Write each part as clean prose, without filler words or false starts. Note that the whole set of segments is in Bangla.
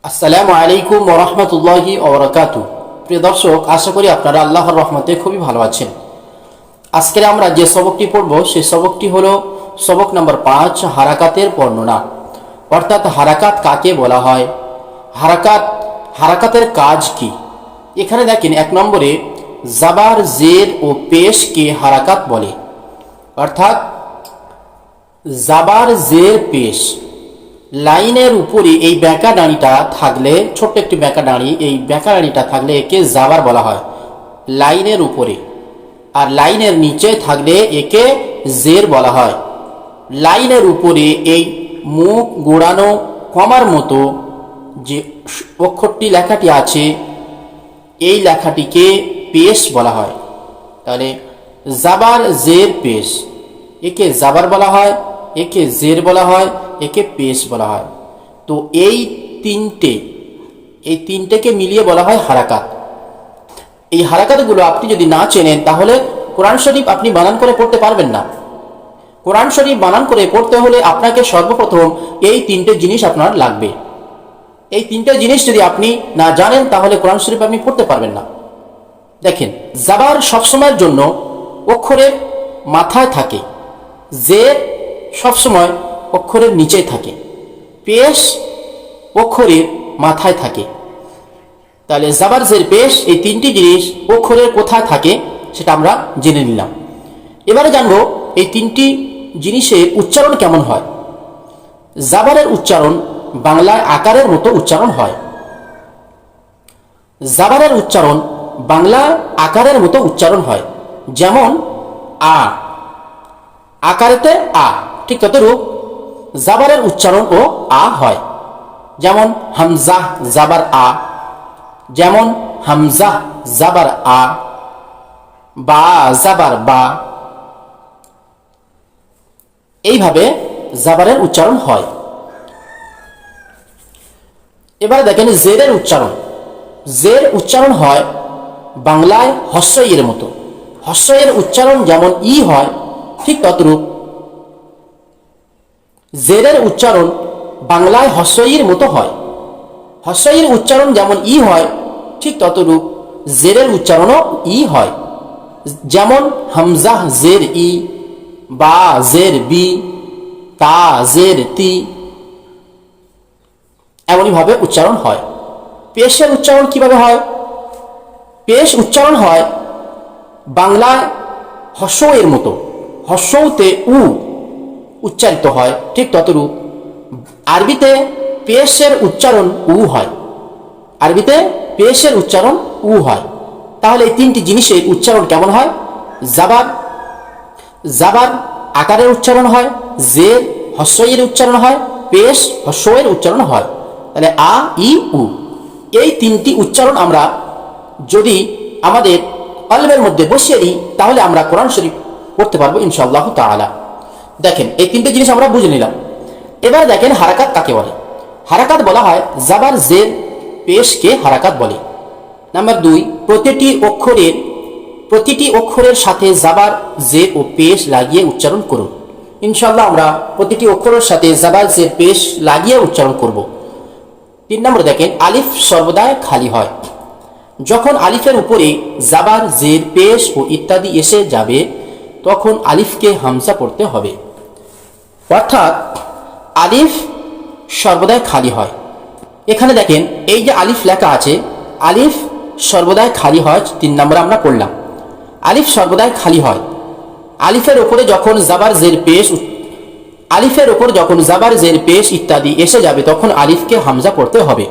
আসসালামু আলাইকুম ওয়া রাহমাতুল্লাহি ওয়া বারাকাতুহু। প্রিয় দর্শক, আশা করি আপনারা আল্লাহর রহমতে খুবই ভালো আছেন। আজকে আমরা যে সবকটি পড়ব সেই সবকটি হলো সবক নাম্বার 5, হারাকাতের বর্ণনা। অর্থাৎ হারাকাত কাকে বলা হয়, হারাকাতের কাজ কি। এখানে দেখেন 1 নম্বরে জাবার, জের ও পেশকে হারাকাত বলে। অর্থাৎ জাবার, জের, পেশ লাইনের উপরে এই বেঁকা দাঁড়িটা থাকলে, ছোট্ট একটি বেঁকা দাঁড়ি, এই বেঁকা দাঁড়িটা থাকলে একে জাবার বলা হয় লাইনের উপরে। আর লাইনের নিচে থাকলে একে জের বলা হয়। লাইনের উপরে এই মুখ গোড়ানো কমার মতো যে অক্ষরটি লেখাটি আছে এই লেখাটিকে পেশ বলা হয়। তাহলে জাবার, জের, পেশ, একে জাবার বলা হয়, একে জের বলা হয়, একে পেশ বলা হয়। তো এই তিনটেকে মিলিয়ে বলা হয় হারাকাত। এই হারাকাতগুলো আপনি যদি না চেনেন তাহলে কোরআন শরীফ আপনি বানান করে পড়তে পারবেন না। কোরআন শরীফ বানান করে পড়তে হলে আপনাকে সর্বপ্রথম এই 3টে জিনিস আপনার লাগবে। এই 3টে জিনিস যদি আপনি না জানেন তাহলে কোরআন শরীফ আপনি পড়তে পারবেন না। দেখেন, জাবার সবসময়ের জন্য অক্ষরের মাথায় থাকে, জের সবসময় অক্ষরের নিচে থাকে, পেশ অক্ষরের মাথায় থাকে। তাহলে জাবার, জের, পেশ এই 3টি জিনিস অক্ষরের কোথায় থাকে সেটা আমরা জেনে নিলাম। এবারে জানবো এই 3টি জিনিসের উচ্চারণ কেমন হয়। জাবারের উচ্চারণ বাংলায় আকারের মতো উচ্চারণ হয়। জাবারের উচ্চারণ বাংলা আকারের মতো উচ্চারণ হয়। যেমন আ, আকারেতে আ, ঠিক ততরূপ জাবারের উচ্চারণ ও আ হয়। যেমন হামজা জাবার আ, যেমন হামজা জাবার আ, বা জাবার বা, এইভাবে জাবারের উচ্চারণ হয়। এবারে দেখেন জেরের উচ্চারণ। জের উচ্চারণ হয় বাংলায় হস্যইয়ের মতো। হস্যইয়ের উচ্চারণ যেমন ই হয় ঠিক ততরূপ জেরের উচ্চারণ বাংলায় হস্যইয়ের মতো হয়। হস্যইয়ের উচ্চারণ যেমন ই হয় ঠিক ততরূপ জেরের উচ্চারণও ই হয়। যেমন হামজা জের ই, বা জের বি, তা জের তি, এমনইভাবে উচ্চারণ হয়। পেশের উচ্চারণ কিভাবে হয়? পেশ উচ্চারণ হয় বাংলায় হস্যের মতো। হস্যতে উ উচ্চারিত হয় ঠিক ততরূপ আরবিতে পেশের উচ্চারণ উ হয়। আরবিতে পেশের উচ্চারণ উ হয়। তাহলে এই 3টি জিনিসের উচ্চারণ কেমন হয়? জাবার আকারের উচ্চারণ হয়, জের হস্যের উচ্চারণ হয়, পেশ হস্যের উচ্চারণ হয়। তাহলে আ, ই, উ, এই 3টি উচ্চারণ আমরা যদি আমাদের কলবের মধ্যে বসিয়ে দিই তাহলে আমরা কোরআন শরীফ পড়তে পারবো ইনশাআল্লাহ তাআলা। দেখেন, এই 3টে জিনিস আমরা বুঝে নিলাম। এবার দেখেন হারাকাত কাকে বলে। হারাকাত বলা হয় জাবার, জের, পেশকে হারাকাত বলে। নাম্বার 2, প্রতিটি অক্ষরের সাথে জাবার, জের ও পেশ লাগিয়ে উচ্চারণ করুন। ইনশাআল্লাহ আমরা প্রতিটি অক্ষরের সাথে জাবার, জের, পেশ লাগিয়ে উচ্চারণ করব। 3 নম্বর দেখেন আলিফ সর্বদাই খালি হয়। যখন আলিফের উপরে জাবার, জের, পেশ ও ইত্যাদি এসে যাবে তখন আলিফকে হামজা পড়তে হবে। অর্থাৎ আলিফ সর্বদাই খালি হয়। এখানে দেখেন এই যে আলিফ লেখা আছে, আলিফ সর্বদাই খালি হয়। 3 নম্বরে আমরা পড়লাম আলিফ সর্বদাই খালি হয়। আলিফের উপরে যখন জাবার, জের, পেশ ইত্যাদি এসে যাবে তখন আলিফকে হামজা পড়তে হবে।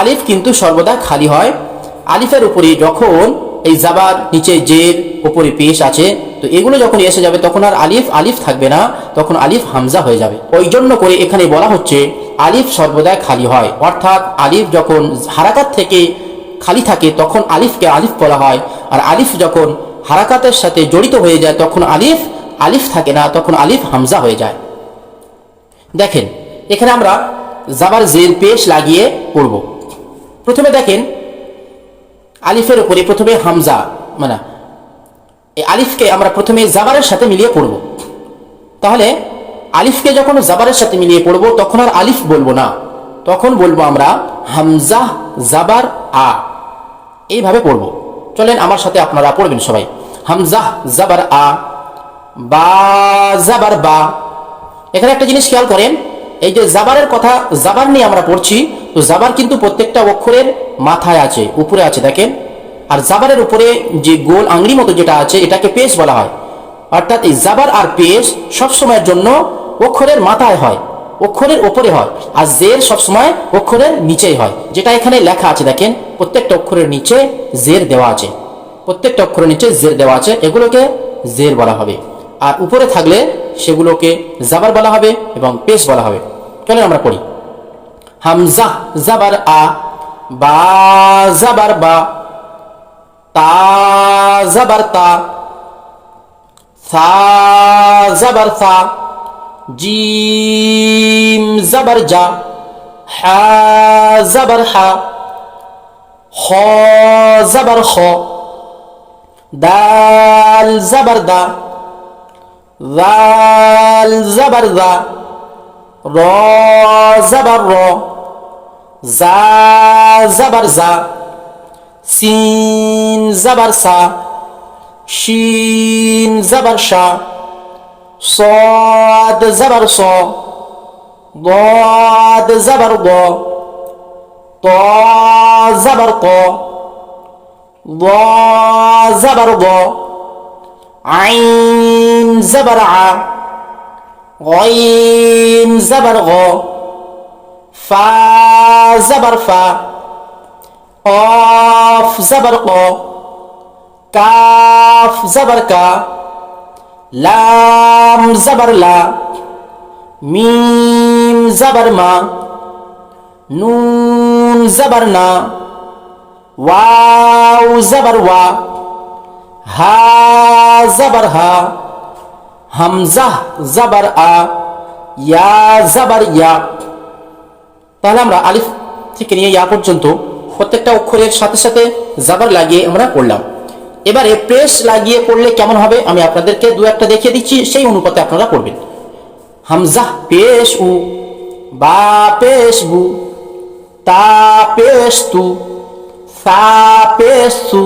আলিফ কিন্তু সর্বদা খালি হয়। আলিফের উপরে যখন এই জাবার, নিচে জের, উপরে পেশ আছে, তো এগুলো যখন এসে যাবে তখন আর আলিফ থাকবে না, তখন আলিফ হামজা হয়ে যাবে। ওই জন্য করে এখানে বলা হচ্ছে আলিফ সর্বদা খালি হয়। অর্থাৎ আলিফ যখন হারাকাত থেকে খালি থাকে তখন আলিফকে আলিফ বলা হয়। আর আলিফ যখন হারাকাতের সাথে জড়িত হয়ে যায় তখন আলিফ থাকে না, তখন আলিফ হামজা হয়ে যায়। দেখেন এখানে আমরা জাবার, জের, পেশ লাগিয়ে পড়ব। প্রথমে দেখেন আলিফের উপরে প্রথমে হামজা, মানে এই আলিফকে আমরা প্রথমে জাবারের সাথে মিলিয়ে পড়ব। তাহলে আলিফকে যখন জাবারের সাথে মিলিয়ে পড়ব তখন আর আলিফ বলবো না, তখন বলবো আমরা হামজা জাবার আ, এইভাবে পড়ব। চলেন আমার সাথে আপনারা পড়বেন সবাই। হামজা জাবার আ, বা জাবার বা। এখানে একটা জিনিস খেয়াল করেন, এই যে জাবারের কথা, জাবার নিয়ে আমরা পড়ছি, তো জাবার কিন্তু প্রত্যেকটা অক্ষরের মাথায় আছে, উপরে আছে দেখেন। আর জাবারের উপরে যে গোল আংড়ি মতো যেটা আছে এটাকে পেশ বলা হয়। অর্থাৎ এই জাবার আর পেশ সবসময়ের জন্য অক্ষরের মাথায় হয়, অক্ষরের ওপরে হয়। আর জের সবসময় অক্ষরের নিচেই হয়, যেটা এখানে লেখা আছে দেখেন। প্রত্যেকটা অক্ষরের নিচে জের দেওয়া আছে, প্রত্যেকটা অক্ষরের নিচে জের দেওয়া আছে, এগুলোকে জের বলা হবে। আর উপরে থাকলে সেগুলোকে জাবার বলা হবে এবং পেশ বলা হবে। চলেন আমরা পড়ি। হামজা জাবার আ, বা জাবার বা, তা জাবার তা, সা জাবার সা, জিম জাবার জা, হা জাবার হা, খ জাবার খ, দাল জাবার দা, জাল জাবার জা, র জাবার র, জা জাবার জা, সিন জাবার সা, শিন জাবার শা, صاد زبر صا، ضاد زبر ضا، طا زبر طا، ضا زبر ضا، عين زبر ع، غين زبر غا، فا زبر فا، قاف زبر قا، كاف زبر كا، লাম জাবার লা, মিম জাবার মা, নুন জাবার না, ওয়াও জাবার ওয়া, হা জাবার হা, হামজা জাবার আ, ইয়া জাবার ইয়া। তাহলে আমরা আলিফ থেকে নিয়ে ইয়া পর্যন্ত প্রত্যেকটা অক্ষরের সাথে সাথে জাবার লাগিয়ে আমরা পড়লাম। এবারে প্রেস লাগিয়ে পড়লে কেমন হবে আমি আপনাদেরকে দু একটা দেখিয়ে দিচ্ছি, সেই অনুপাতে আপনারা পড়বেন। হামজা পেশ উ, বা পেশ বু, তা পেশ তু, সা পেশ সু,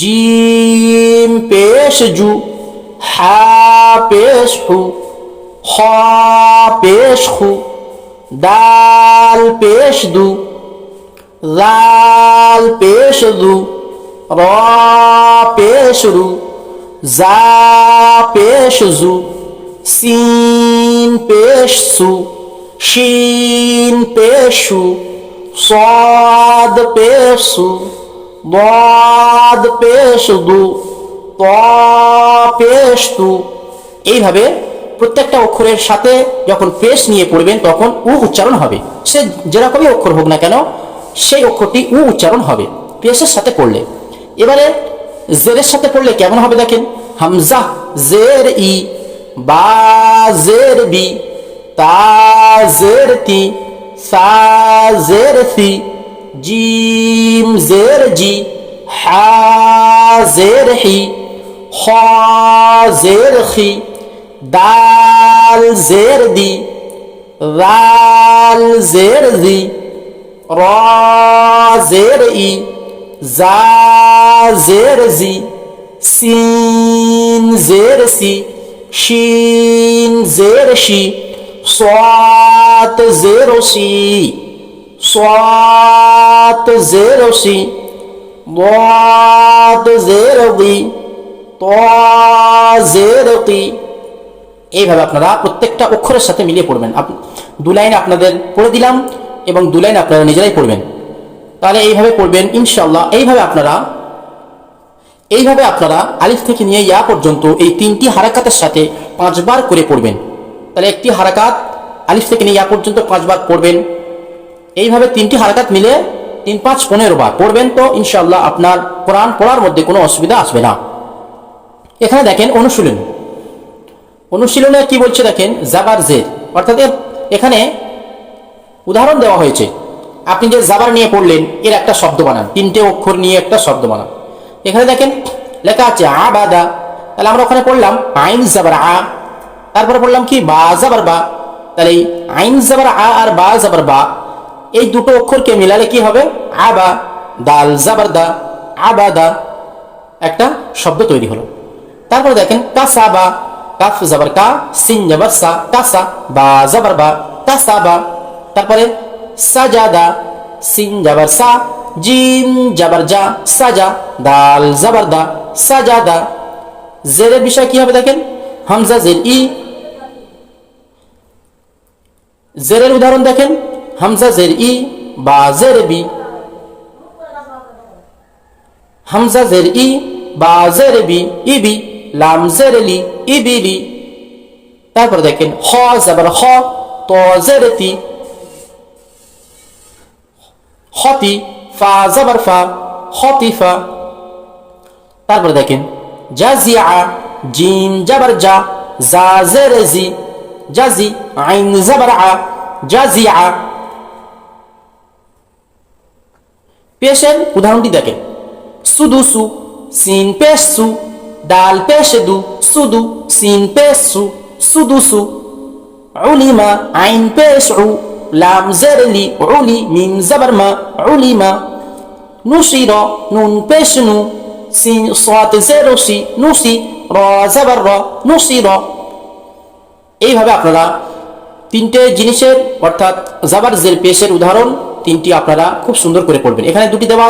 জিম পেশ জু, হা পেশ হু, খ পেশ খু, দাল পেশ দু, লাল পেশ দু, র পেশ রু, জা পেশ জু, সিন পেশ সু, শিন পেশ সু, صاد পেশ সু, ضاد পেশ দু, ত পেশ তু। এইভাবে প্রত্যেকটা অক্ষরের সাথে যখন পেশ নিয়ে পড়বেন তখন উ উচ্চারণ হবে। সে যেরকমই অক্ষর হোক না কেন সেই অক্ষরটি উ উচ্চারণ হবে পেশের সাথে পড়লে। এবারে জেরের সাথে পড়লে কেমন হবে দেখেন। হামজা জের ই, বা জের বি, তা জের তি, সা জের সি, জিম জের জি, হা জের হি, খ জের খি, দাল জের দি, রাল জের জি, র জের ই, জা জের জি, সিন জের সি, শিন জের শি, صاد জের সি, صاد জের সি, ضاد জের দি, ত জের তি। এইভাবে আপনারা প্রত্যেকটা অক্ষরের সাথে মিলিয়ে পড়বেন। দু লাইন আপনাদের পড়ে দিলাম এবং দু লাইন আপনারা নিজেরাই পড়বেন। তাহলে এইভাবে পড়বেন ইনশাআল্লাহ। এইভাবে আপনারা আলিফ থেকে নিয়ে ইয়া পর্যন্ত এই তিনটি হারাকাতের সাথে 5 বার করে পড়বেন। তাহলে একটি হারাকাত আলিফ থেকে নিয়ে ইয়া পর্যন্ত 5 বার পড়বেন। এইভাবে তিনটি হারাকাত মিলে 3 5 15 বার পড়বেন, তো ইনশাআল্লাহ আপনার কোরআন পড়ার মধ্যে কোনো অসুবিধা আসবে না। এখানে দেখেন অনুশীলনে কি বলছে দেখেন, জাবার জের, অর্থাৎ এখানে উদাহরণ দেওয়া হয়েছে। আপনি যে জাবার নিয়ে পড়লেন এর একটা শব্দ বানান, 3টে অক্ষর নিয়ে একটা শব্দ বানান। এখানে দেখেন লেখা আছে আবাদা, তাহলে আমরা ওখানে পড়লাম আইন জাবার আ, তারপরে পড়লাম কি বা জাবার বা। তাহলে আইন জাবার আ আর বা জাবার বা এই দুটো অক্ষরকে মিলালে কি হবে? আবা, দাল জাবার দা, আবাদা, একটা শব্দ তৈরি হলো। তারপরে দেখেন কাসাবা, কাফ জাবার কা, সিন জাবার সা, কাসা, বা জাবার বা, কাসাবা। তারপরে সাজাদা, সিন জাবার সা, জিম জাবার জা, সাজা, দাল জাবার দা, সাজাদা। জেরের বিষয় কি হবে দেখেন, হামজা জের ই, জেরের উদাহরণ দেখেন, হামজা জের ই, বা জের বি, হামজা জের ই, বা জের বি, ইবি, লাম জের লি, ইবিলি। তারপর দেখেন খ জাবার খ, ত জের তি, খতি, ফা জাবার ফা, খতিফা। তারপর দেখেন জাজিআ, জিম জাবার জা, জা জের জি, জাজি, আইন জাবার আ, জাজিআ। পেশের উদাহরণটি দেখেন, সুদুসু, সিন পেশ সু, দাল পেশ দু, সুদু, সিন পেশ সু, সুদুসু। উলিমা, আইন পেশ উ, লাম জের লি, উলি, মিম জাবার মা, উলিমা। নুসির, নুন পেশ নু, সিন সাদ জের সি, নুসি, র জাবার র, নুসির। এইভাবে আপনারা তিনটে জিনিসের অর্থাৎ জাবার জের পেশের উদাহরণ তিনটি আপনারা খুব সুন্দর করে পড়বেন। এখানে দুটি দেওয়া